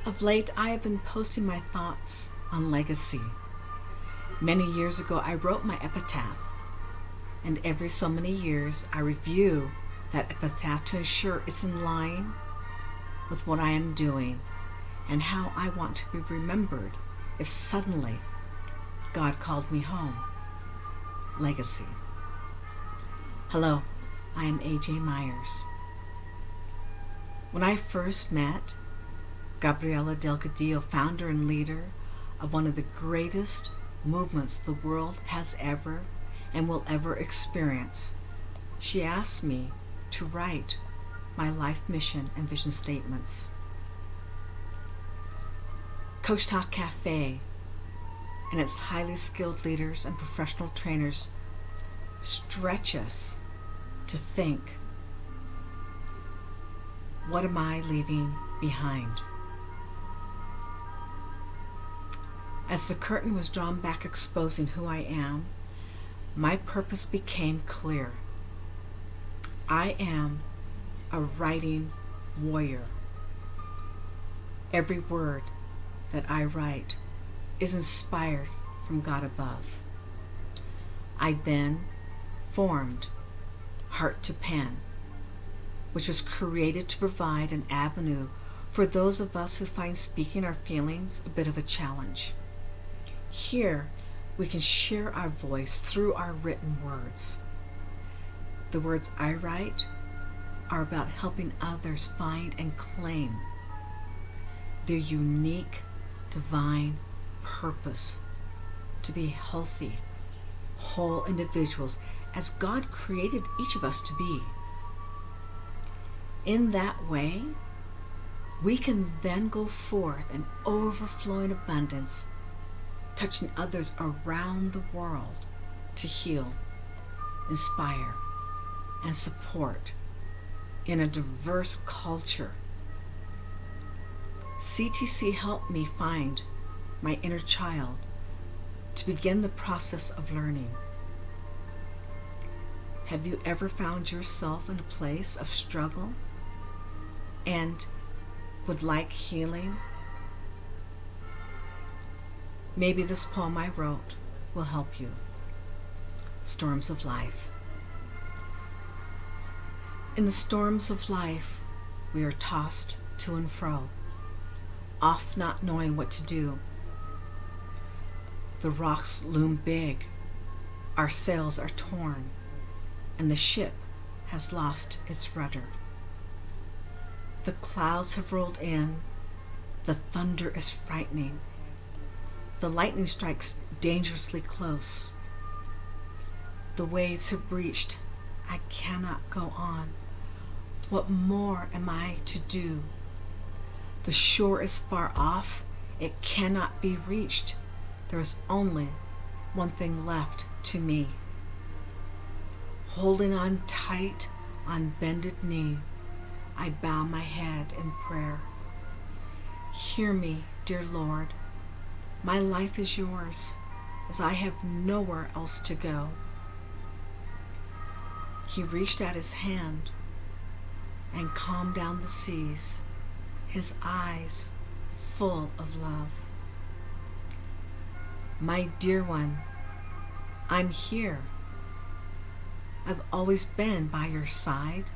Of late, I have been posting my thoughts on legacy. Many years ago, I wrote my epitaph, and every so many years, I review that epitaph to ensure it's in line with what I am doing and how I want to be remembered if suddenly God called me home. Legacy. Hello, I am A.J. Myers. When I first met Gabriela Delgadillo, founder and leader of one of the greatest movements the world has ever and will ever experience, she asked me to write my life mission and vision statements. Coach Talk Café and its highly skilled leaders and professional trainers stretch us to think, what am I leaving behind? As the curtain was drawn back exposing who I am, my purpose became clear. I am a writing warrior. Every word that I write is inspired from God above. I then formed Heart2Pen, which was created to provide an avenue for those of us who find speaking our feelings a bit of a challenge. Here, we can share our voice through our written words. The words I write are about helping others find and claim their unique, divine purpose to be healthy, whole individuals as God created each of us to be. In that way, we can then go forth in overflowing abundance, touching others around the world to heal, inspire, and support in a diverse culture. CTC helped me find my inner child to begin the process of learning. Have you ever found yourself in a place of struggle and would like healing? Maybe this poem I wrote will help you. Storms of life. In the storms of life, we are tossed to and fro, oft not knowing what to do. The rocks loom big, our sails are torn, and the ship has lost its rudder. The clouds have rolled in, the thunder is frightening, the lightning strikes dangerously close. The waves have breached, I cannot go on. What more am I to do? The shore is far off, it cannot be reached. There is only one thing left to me. Holding on tight on bended knee, I bow my head in prayer. Hear me, dear Lord, my life is yours, as I have nowhere else to go. He reached out his hand and calmed down the seas, his eyes full of love. My dear one, I'm here. I've always been by your side.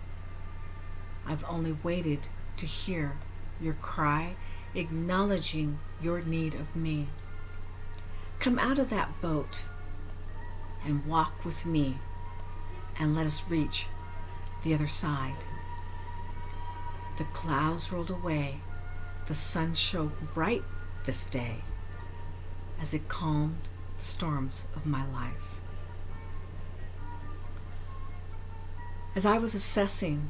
I've only waited to hear your cry, acknowledging your need of me. Come out of that boat and walk with me, and let us reach the other side. The clouds rolled away, the sun shone bright this day as it calmed the storms of my life. As I was assessing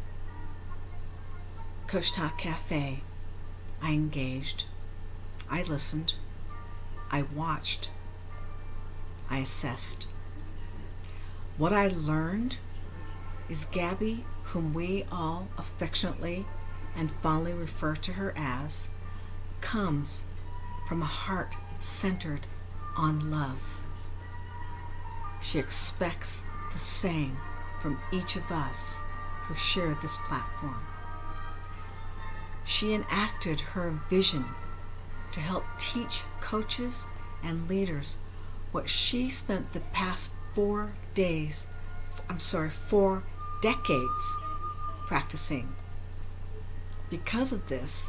Coach Talk Café, I engaged, I listened, I watched, I assessed. What I learned is Gabby, whom we all affectionately and fondly refer to her as, comes from a heart centered on love. She expects the same from each of us who share this platform. She enacted her vision to help teach coaches and leaders what she spent the past 4 decades practicing. Because of this,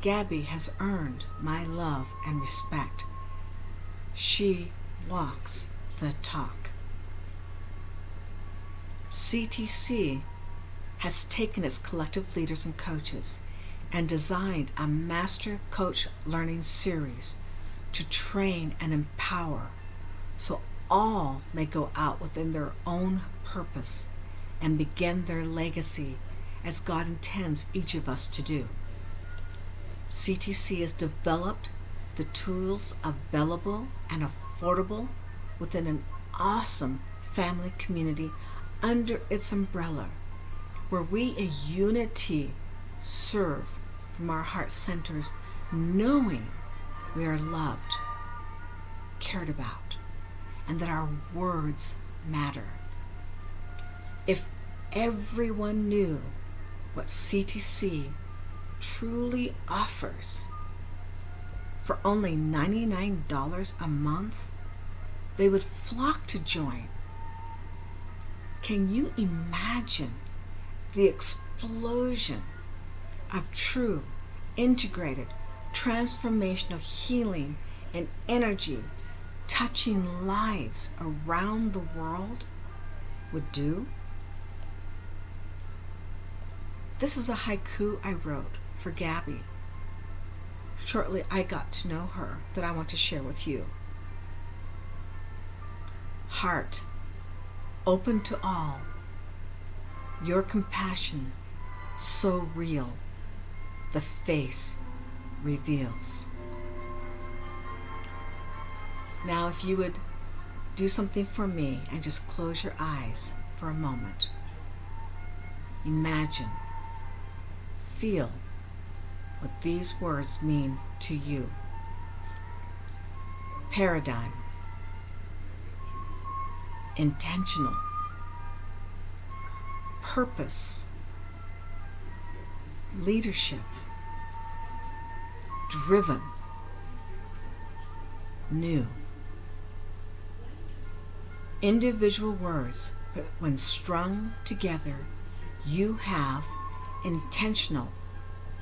Gabby has earned my love and respect. She walks the talk. CTC has taken its collective leaders and coaches and designed a master coach learning series to train and empower so all may go out within their own purpose and begin their legacy as God intends each of us to do. CTC has developed the tools available and affordable within an awesome family community under its umbrella, where we in unity serve from our heart centers, knowing we are loved, cared about, and that our words matter. If everyone knew what CTC truly offers for only $99 a month, they would flock to join. Can you imagine the explosion of true, integrated, transformational healing and energy touching lives around the world would do? This is a haiku I wrote for Gabby. Shortly I got to know her that I want to share with you. Heart, open to all, your compassion so real, the face reveals. Now if you would do something for me and just close your eyes for a moment. Imagine, feel what these words mean to you. Paradigm, intentional, purpose, leadership, driven, new. Individual words, but when strung together, you have intentional,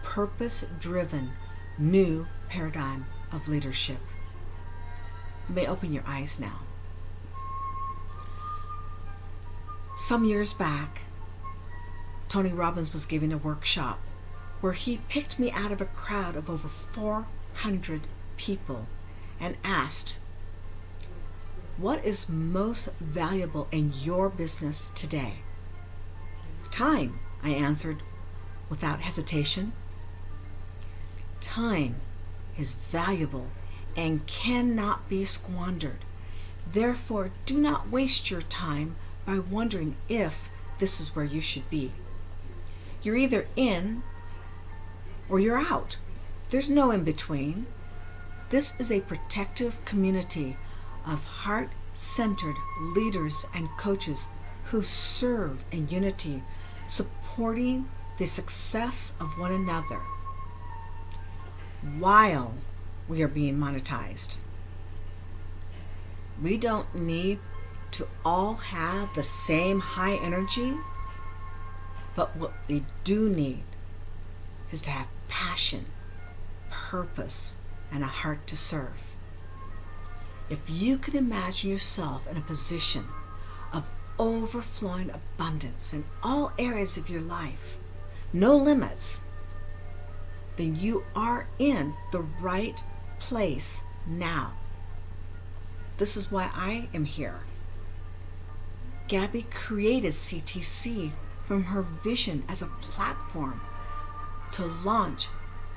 purpose-driven, new paradigm of leadership. You may open your eyes now. Some years back, Tony Robbins was giving a workshop where he picked me out of a crowd of over 400 people and asked, "What is most valuable in your business today?" "Time," I answered without hesitation. Time is valuable and cannot be squandered. Therefore, do not waste your time by wondering if this is where you should be. You're either in or you're out. There's no in between. This is a protective community of heart-centered leaders and coaches who serve in unity, supporting the success of one another while we are being monetized. We don't need to all have the same high energy, but what we do need is to have passion, purpose, and a heart to serve. If you can imagine yourself in a position of overflowing abundance in all areas of your life, no limits, then you are in the right place now. This is why I am here. Gabby created CTC from her vision as a platform to launch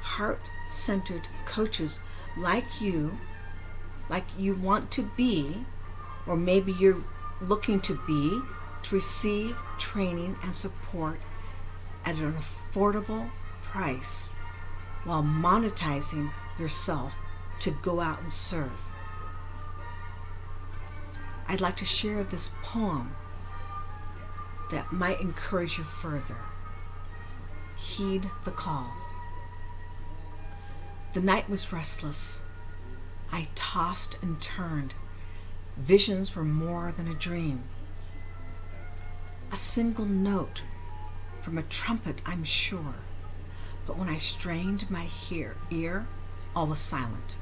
heart-centered coaches like you want to be, or maybe you're looking to be, to receive training and support at an affordable price while monetizing yourself to go out and serve. I'd like to share this poem that might encourage you further. Heed the call. The night was restless. I tossed and turned. Visions were more than a dream. A single note from a trumpet, I'm sure, but when I strained my ear, all was silent.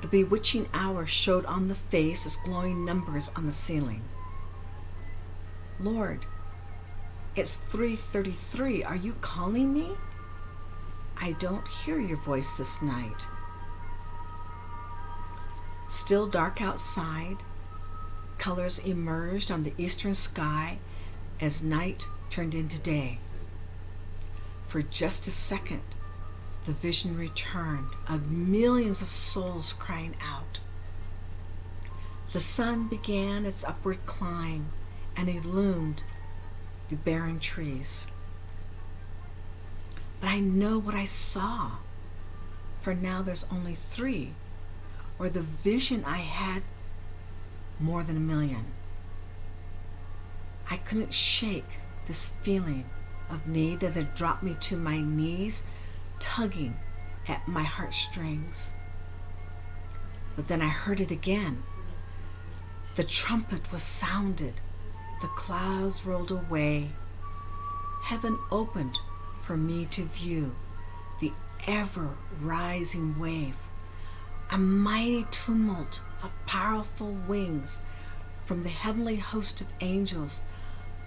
The bewitching hour showed on the face as glowing numbers on the ceiling. Lord, it's 3:33. Are you calling me? I don't hear your voice this night. Still dark outside, colors emerged on the eastern sky as night turned into day. For just a second, the vision returned of millions of souls crying out. The sun began its upward climb and illumined the barren trees. But I know what I saw, for now there's only 3, or the vision I had more than 1,000,000. I couldn't shake this feeling of need that had dropped me to my knees, tugging at my heartstrings. But then I heard it again. The trumpet was sounded. The clouds rolled away. Heaven opened for me to view the ever-rising wave, a mighty tumult of powerful wings from the heavenly host of angels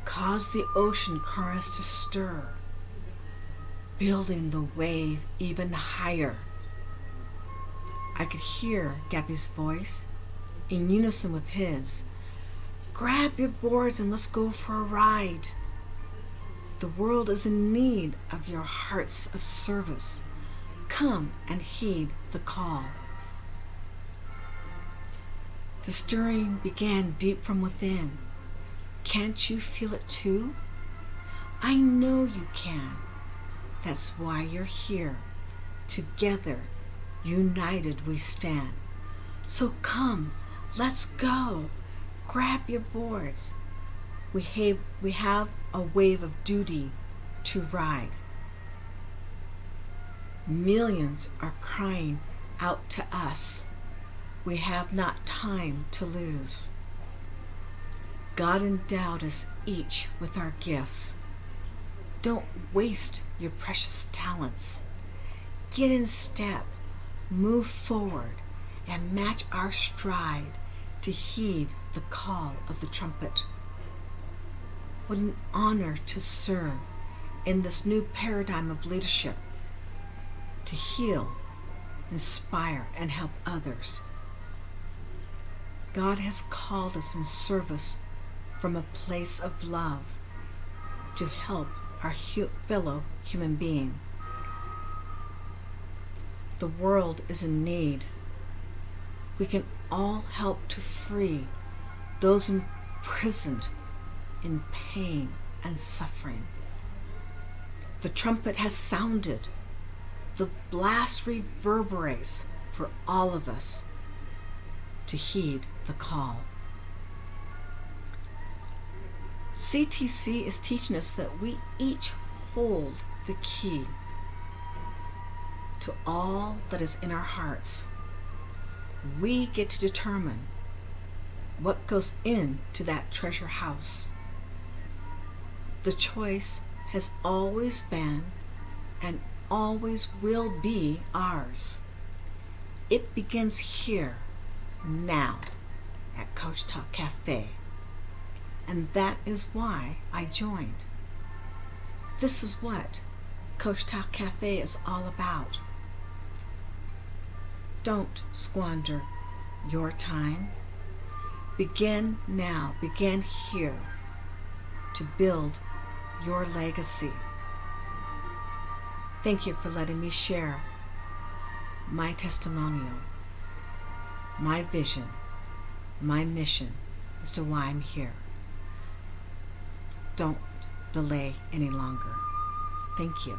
caused the ocean currents to stir, building the wave even higher. I could hear Gabby's voice in unison with his. Grab your boards and let's go for a ride. The world is in need of your hearts of service. Come and heed the call. The stirring began deep from within. Can't you feel it too? I know you can. That's why you're here. Together, united we stand. So come, let's go. Grab your boards. We have a wave of duty to ride. Millions are crying out to us. We have not time to lose. God endowed us each with our gifts. Don't waste your precious talents. Get in step, move forward, and match our stride to heed the call of the trumpet. What an honor to serve in this new paradigm of leadership, to heal, inspire, and help others. God has called us in service from a place of love to help our fellow human being. The world is in need. We can all help to free those imprisoned in pain and suffering. The trumpet has sounded. The blast reverberates for all of us to heed the call. CTC is teaching us that we each hold the key to all that is in our hearts. We get to determine what goes into that treasure house. The choice has always been and always will be ours. It begins here, now, at Coach Talk Café. And that is why I joined. This is what Coach Talk Café is all about. Don't squander your time. Begin now, begin here to build your legacy. Thank you for letting me share my testimonial, my vision, my mission as to why I'm here. Don't delay any longer. Thank you.